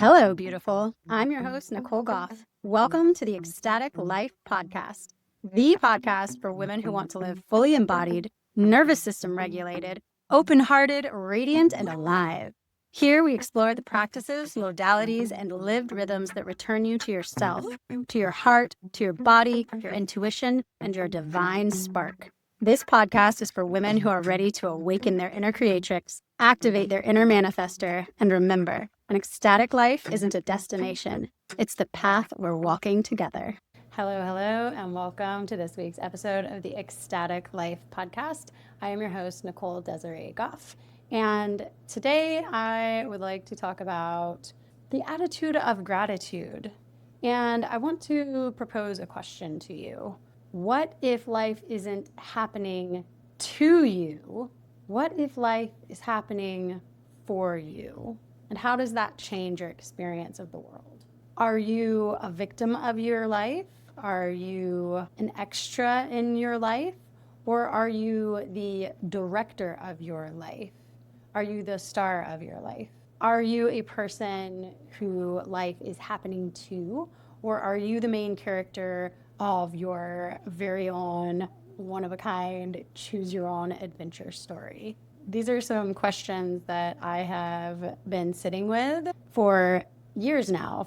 Hello, beautiful. I'm your host, Nicole Goff. Welcome to the Ecstatic Life Podcast, the podcast for women who want to live fully embodied, nervous system regulated, open-hearted, radiant, and alive. Here we explore the practices, modalities, and lived rhythms that return you to yourself, to your heart, to your body, your intuition, and your divine spark. This podcast is for women who are ready to awaken their inner creatrix, activate their inner manifester, and remember, an ecstatic life isn't a destination. It's the path we're walking together. Hello, and welcome to this week's episode of the Ecstatic Life Podcast. I am your host, Nicole Desiree Goff. And today I would like to talk about the attitude of gratitude. And I want to propose a question to you. What if life isn't happening to you? What if life is happening for you? And how does that change your experience of the world? Are you a victim of your life? Are you an extra in your life? Or are you the director of your life? Are you the star of your life? Are you a person who life is happening to? Or are you the main character of your very own, one-of-a-kind, choose-your-own adventure story? These are some questions that I have been sitting with for years now.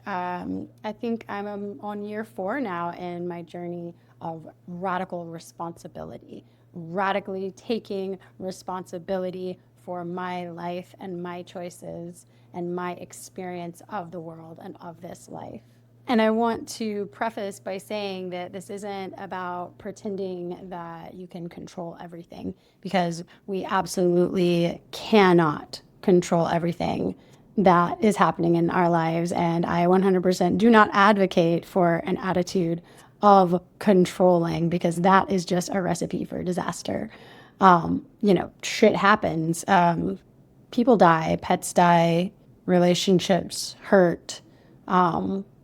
I think I'm on year 4 now in my journey of radical responsibility, radically taking responsibility for my life and my choices and my experience of the world and of this life. And I want to preface by saying that this isn't about pretending that you can control everything, because we absolutely cannot control everything that is happening in our lives. And I 100% do not advocate for an attitude of controlling, because that is just a recipe for disaster. Shit happens. People die, pets die, relationships hurt.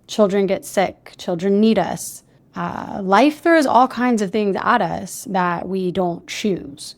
Children get sick, children need us. Life throws all kinds of things at us that we don't choose.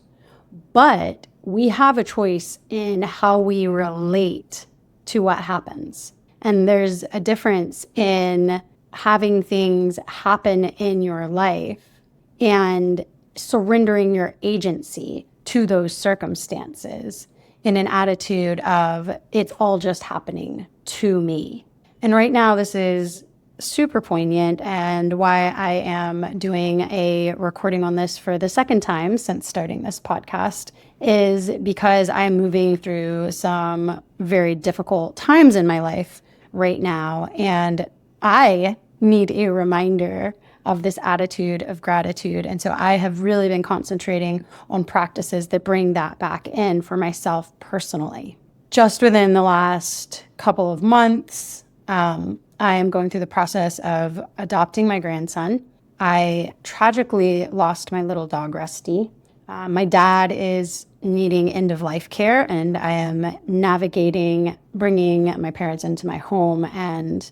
But we have a choice in how we relate to what happens. And there's a difference in having things happen in your life and surrendering your agency to those circumstances in an attitude of, it's all just happening to me. And right now, this is super poignant, and why I am doing a recording on this for the second time since starting this podcast is because I'm moving through some very difficult times in my life right now, and I need a reminder of this attitude of gratitude. And so I have really been concentrating on practices that bring that back in for myself personally. Just within the last couple of months, I am going through the process of adopting my grandson. I tragically lost my little dog, Rusty. My dad is needing end-of-life care, and I am navigating bringing my parents into my home and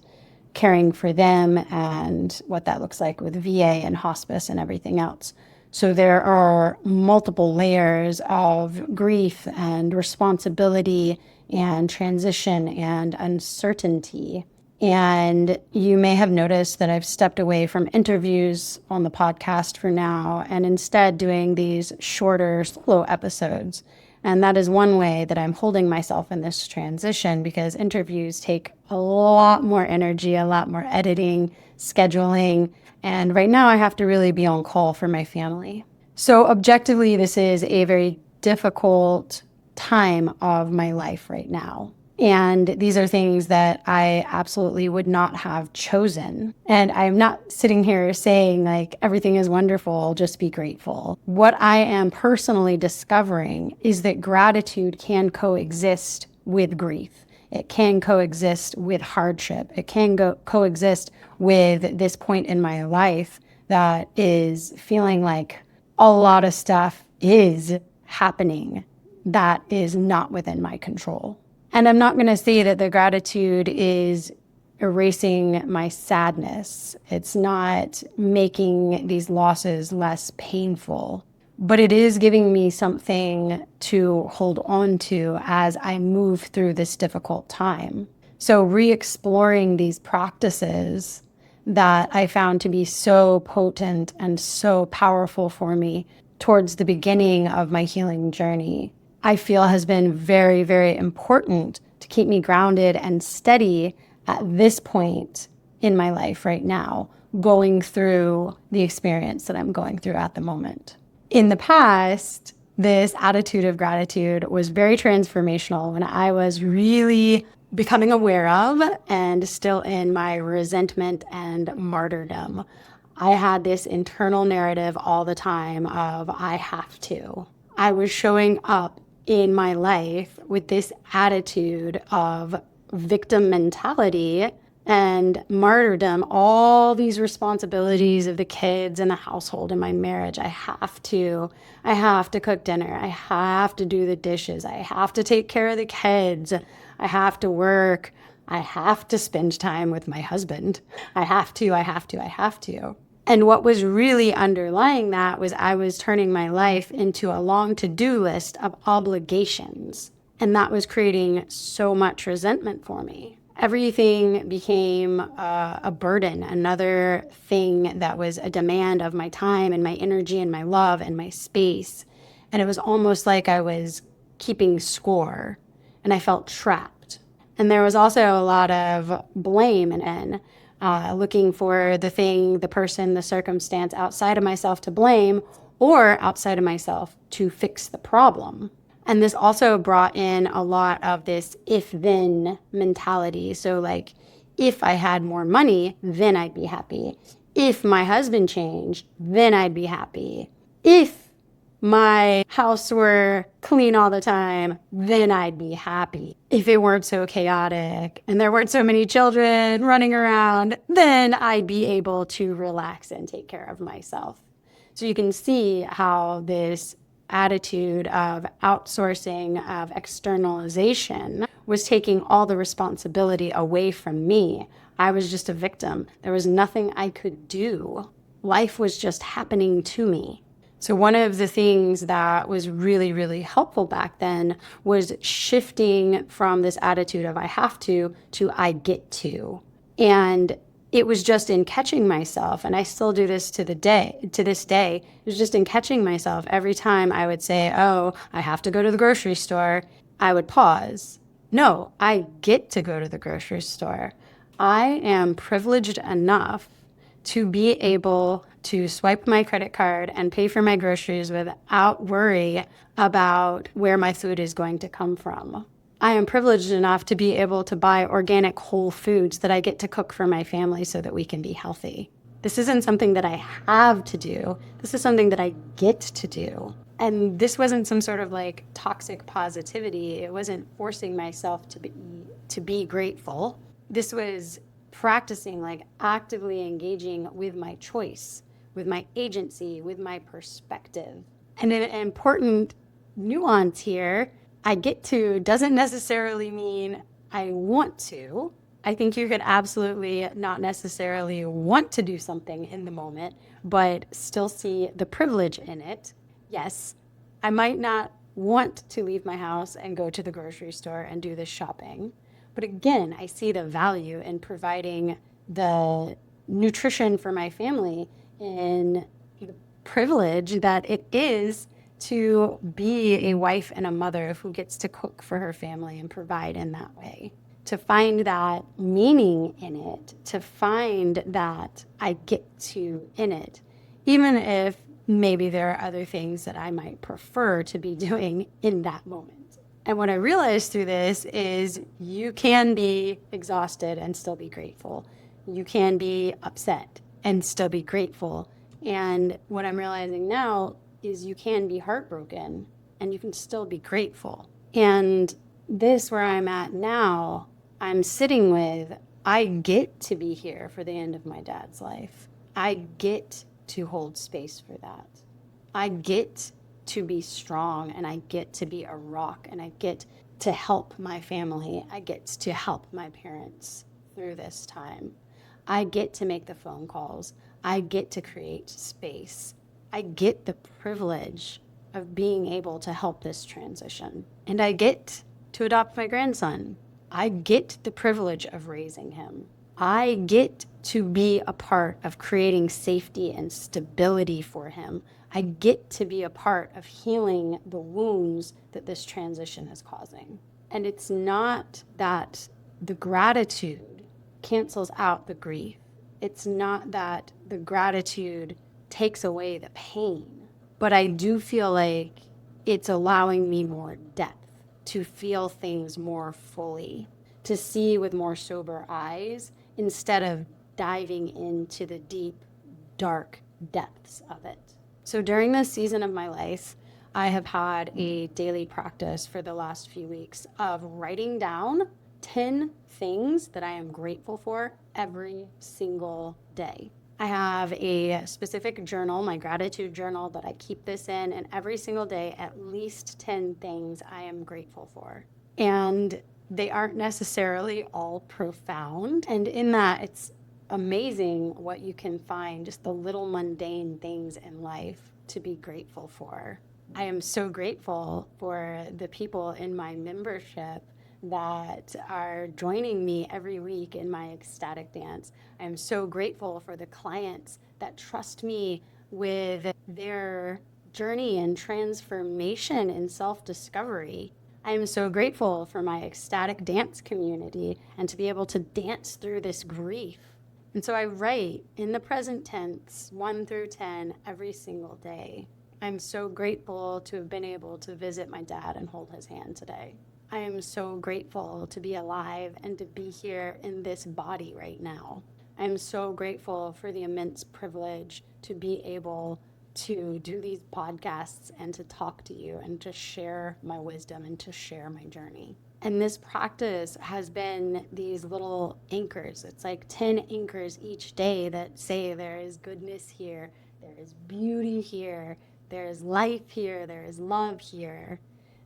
caring for them and what that looks like with VA and hospice and everything else. So there are multiple layers of grief and responsibility and transition and uncertainty. And you may have noticed that I've stepped away from interviews on the podcast for now and instead doing these shorter solo episodes. And that is one way that I'm holding myself in this transition, because interviews take a lot more energy, a lot more editing, scheduling. And right now I have to really be on call for my family. So objectively, this is a very difficult time of my life right now. And these are things that I absolutely would not have chosen. And I'm not sitting here saying like everything is wonderful, just be grateful. What I am personally discovering is that gratitude can coexist with grief. It can coexist with hardship. It can coexist with this point in my life that is feeling like a lot of stuff is happening that is not within my control. And I'm not going to say that the gratitude is erasing my sadness. It's not making these losses less painful, but it is giving me something to hold on to as I move through this difficult time. So re-exploring these practices that I found to be so potent and so powerful for me towards the beginning of my healing journey, I feel has been very, very important to keep me grounded and steady at this point in my life right now, going through the experience that I'm going through at the moment. In the past, this attitude of gratitude was very transformational when I was really becoming aware of and still in my resentment and martyrdom. I had this internal narrative all the time of I have to. I was showing up in my life with this attitude of victim mentality and martyrdom, all these responsibilities of the kids and the household and my marriage. I have to cook dinner. I have to do the dishes. I have to take care of the kids. I have to work. I have to spend time with my husband. I have to. And what was really underlying that was I was turning my life into a long to-do list of obligations. And that was creating so much resentment for me. Everything became a burden, another thing that was a demand of my time and my energy and my love and my space. And it was almost like I was keeping score and I felt trapped. And there was also a lot of blame and looking for the thing, the person, the circumstance outside of myself to blame or outside of myself to fix the problem. And this also brought in a lot of this if-then mentality. So like, if I had more money, then I'd be happy. If my husband changed, then I'd be happy. If my house were clean all the time, then I'd be happy. If it weren't so chaotic and there weren't so many children running around, then I'd be able to relax and take care of myself. So you can see how this attitude of outsourcing, of externalization, was taking all the responsibility away from me. I was just a victim. There was nothing I could do. Life was just happening to me. So one of the things that was really, really helpful back then was shifting from this attitude of I have to I get to. And it was just in catching myself, and I still do this to this day, it was just in catching myself every time I would say, oh, I have to go to the grocery store, I would pause. No, I get to go to the grocery store. I am privileged enough to be able to swipe my credit card and pay for my groceries without worry about where my food is going to come from. I am privileged enough to be able to buy organic whole foods that I get to cook for my family so that we can be healthy. This isn't something that I have to do. This is something that I get to do. And this wasn't some sort of like toxic positivity. It wasn't forcing myself to be grateful. This was practicing, like actively engaging with my choice, with my agency, with my perspective. And an important nuance here, I get to doesn't necessarily mean I want to. I think you could absolutely not necessarily want to do something in the moment, but still see the privilege in it. Yes, I might not want to leave my house and go to the grocery store and do this shopping. But again, I see the value in providing the nutrition for my family in the privilege that it is to be a wife and a mother who gets to cook for her family and provide in that way. To find that meaning in it, to find that I get to in it, even if maybe there are other things that I might prefer to be doing in that moment. And what I realized through this is you can be exhausted and still be grateful. You can be upset and still be grateful. And what I'm realizing now is you can be heartbroken and you can still be grateful. And this, where I'm at now, I'm sitting with, I get to be here for the end of my dad's life. I get to hold space for that. I get to be strong and I get to be a rock and I get to help my family. I get to help my parents through this time. I get to make the phone calls. I get to create space. I get the privilege of being able to help this transition. And I get to adopt my grandson. I get the privilege of raising him. I get to be a part of creating safety and stability for him. I get to be a part of healing the wounds that this transition is causing. And it's not that the gratitude cancels out the grief. It's not that the gratitude takes away the pain. But I do feel like it's allowing me more depth to feel things more fully, to see with more sober eyes instead of diving into the deep, dark depths of it. So during this season of my life, I have had a daily practice for the last few weeks of writing down 10 things that I am grateful for every single day. I have a specific journal, my gratitude journal, that I keep this in, and every single day, at least 10 things I am grateful for. And they aren't necessarily all profound. And in that, it's amazing what you can find, just the little mundane things in life to be grateful for. I am so grateful for the people in my membership that are joining me every week in my ecstatic dance. I am so grateful for the clients that trust me with their journey and transformation and self-discovery. I am so grateful for my ecstatic dance community and to be able to dance through this grief. And so I write in the present tense, 1 through 10, every single day. I'm so grateful to have been able to visit my dad and hold his hand today. I am so grateful to be alive and to be here in this body right now. I'm so grateful for the immense privilege to be able to do these podcasts and to talk to you and to share my wisdom and to share my journey. And this practice has been these little anchors. It's like 10 anchors each day that say there is goodness here, there is beauty here, there is life here, there is love here.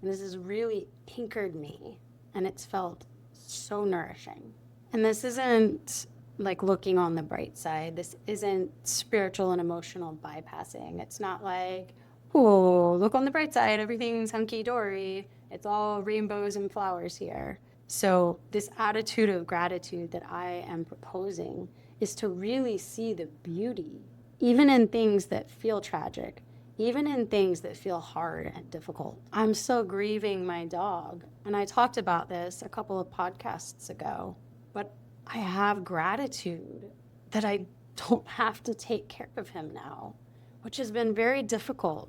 And this has really anchored me, and it's felt so nourishing. And this isn't like looking on the bright side. This isn't spiritual and emotional bypassing. It's not like, oh, look on the bright side, everything's hunky-dory. It's all rainbows and flowers here. So this attitude of gratitude that I am proposing is to really see the beauty, even in things that feel tragic, even in things that feel hard and difficult. I'm still grieving my dog, and I talked about this a couple of podcasts ago, but I have gratitude that I don't have to take care of him now, which has been very difficult.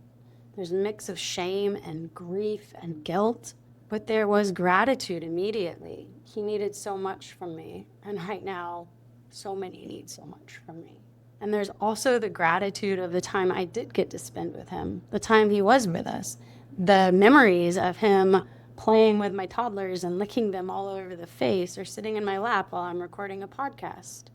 There's a mix of shame and grief and guilt, but there was gratitude immediately. He needed so much from me, and right now, so many need so much from me. And there's also the gratitude of the time I did get to spend with him, the time he was with us, the memories of him playing with my toddlers and licking them all over the face or sitting in my lap while I'm recording a podcast.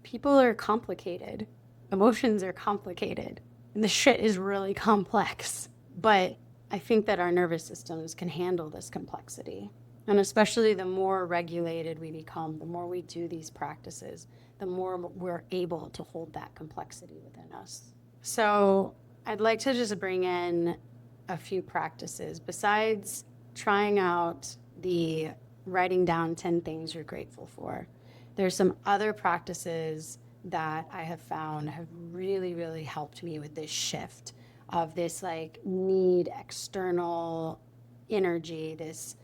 People are complicated. Emotions are complicated. And the shit is really complex. But I think that our nervous systems can handle this complexity. And especially the more regulated we become, the more we do these practices, the more we're able to hold that complexity within us. So I'd like to just bring in a few practices. Besides trying out the writing down 10 things you're grateful for, there's some other practices that I have found have really, really helped me with this shift of this like need external energy, this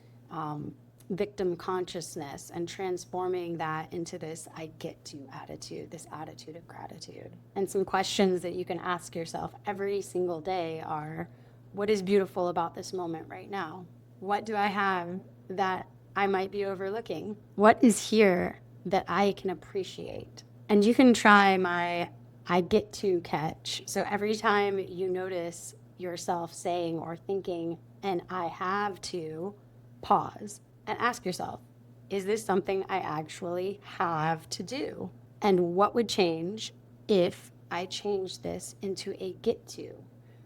victim consciousness, and transforming that into this I get to attitude, this attitude of gratitude. And some questions that you can ask yourself every single day are, what is beautiful about this moment right now? What do I have that I might be overlooking? What is here that I can appreciate? And you can try my I get to catch. So every time you notice yourself saying or thinking, and I have to, pause and ask yourself, is this something I actually have to do? And what would change if I change this into a get to?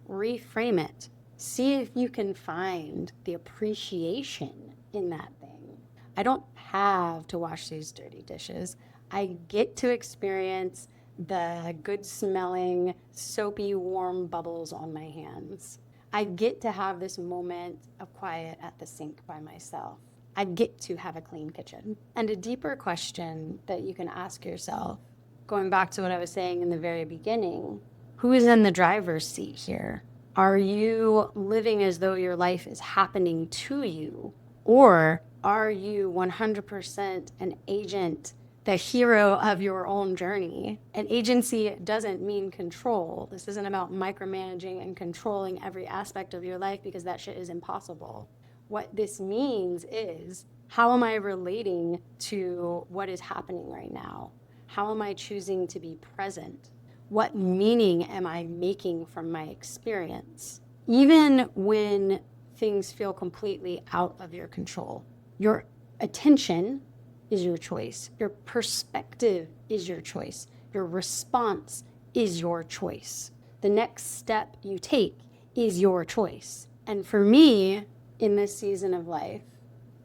Reframe it. See if you can find the appreciation in that thing. I don't have to wash these dirty dishes. I get to experience the good smelling, soapy, warm bubbles on my hands. I get to have this moment of quiet at the sink by myself. I get to have a clean kitchen. And a deeper question that you can ask yourself, going back to what I was saying in the very beginning, who is in the driver's seat here? Are you living as though your life is happening to you? Or are you 100% an agent, the hero of your own journey? And agency doesn't mean control. This isn't about micromanaging and controlling every aspect of your life, because that shit is impossible. What this means is, how am I relating to what is happening right now? How am I choosing to be present? What meaning am I making from my experience? Even when things feel completely out of your control, your attention is your choice. Your perspective is your choice. Your response is your choice. The next step you take is your choice. And for me, in this season of life,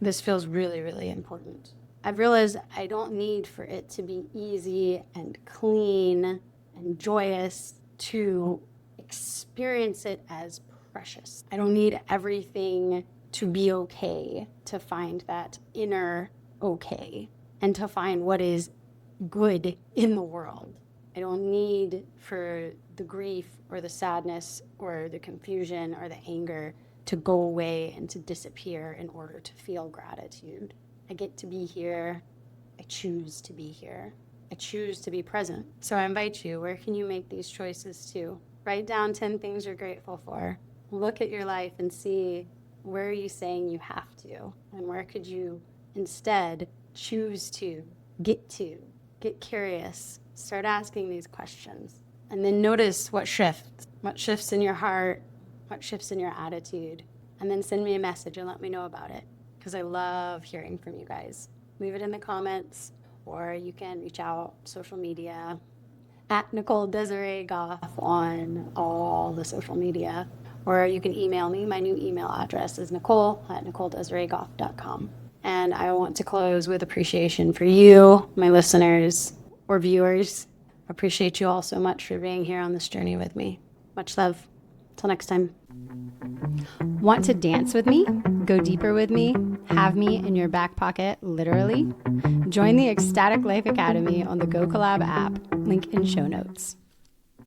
this feels really, really important. I've realized I don't need for it to be easy and clean and joyous to experience it as precious. I don't need everything to be okay to find that inner okay and to find what is good in the world. I don't need for the grief or the sadness or the confusion or the anger to go away and to disappear in order to feel gratitude. I get to be here. I choose to be here. I choose to be present. So I invite you, where can you make these choices too? Write down 10 things you're grateful for. Look at your life and see, where are you saying you have to? And where could you instead choose to get to? Get curious. Start asking these questions. And then notice what shifts in your heart, what shifts in your attitude. And then send me a message and let me know about it, because I love hearing from you guys. Leave it in the comments, or you can reach out social media at Nicole Desiree Goff on all the social media, or you can email me. My new email address is nicole@nicoledesireegoff.com. And I want to close with appreciation for you, my listeners or viewers. Appreciate you all so much for being here on this journey with me. Much love. Till next time. Want to dance with me? Go deeper with me? Have me in your back pocket, literally? Join the Ecstatic Life Academy on the Go Collab app. Link in show notes.